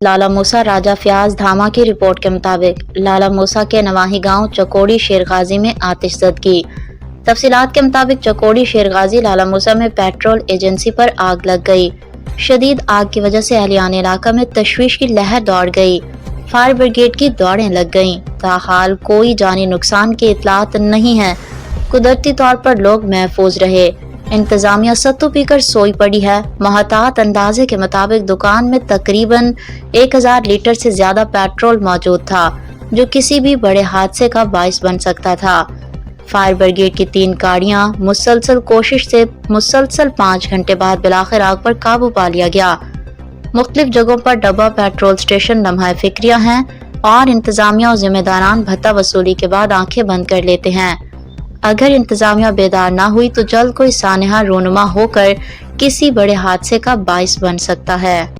लाला मूसा राजा फयाज धामा की रिपोर्ट के मुताबिक लाला मूसा के नवाही गांव चकोड़ी शेरगाजी में आतिशज़दगी। तफसीलात के मुताबिक चकोड़ी शेरगाजी लाला मूसा में पेट्रोल एजेंसी पर आग लग गई। शदीद आग की वजह से अहलियान इलाका में तशवीश की लहर दौड़ गई। फायर ब्रिगेड की दौड़ें लग गईं। ताहाल कोई जानी नुकसान की इतलात नहीं है। कुदरती तौर पर लोग महफूज रहे। इंतजामिया सत्तू पीकर सोई पड़ी है। मोहतात अंदाजे के मुताबिक दुकान में तकरीबन 1000 लीटर से ज्यादा पेट्रोल मौजूद था, जो किसी भी बड़े हादसे का बाइस बन सकता था। फायर ब्रिगेड की 3 गाड़ियां मुसलसल कोशिश से 5 घंटे बाद बिलाखिर आग पर काबू पा लिया गया। मुख्तलिफ जगहों पर डब्बा पेट्रोल स्टेशन लम्हा फिक्रिया हैं और इंतजामिया और जिम्मेदारान भत्ता वसूली के बाद आंखें बंद कर लेते हैं। अगर इंतजामिया बेदार ना हुई तो जल्द कोई सानहा रोनुमा होकर किसी बड़े हादसे का बाइस बन सकता है।